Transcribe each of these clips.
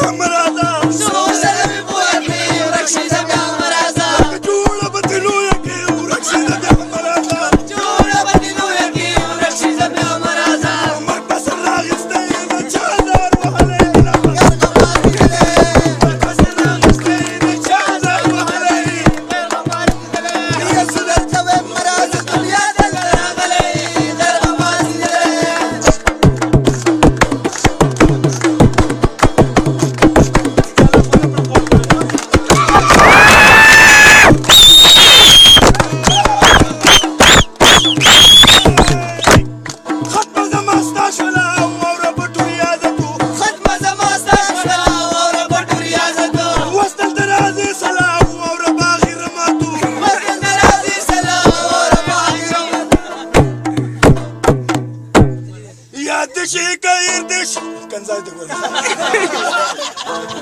بیا مرازا زموږ سره مې بوتې ورک شي زه بیا مرازا جوړه به دې لویه کې ورک شي زه بیا مرازا جوړه به دې لویه کې ورک شي زه بیا مرازا مرګ به سر راغستی د چا زار وهلی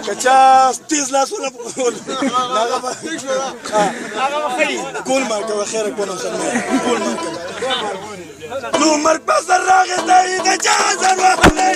کچا تیز لاسونه هغه به ګول مار کوه خیره کونه ګول مار کوه نو مرګ به سر راغی د چا زر وهلی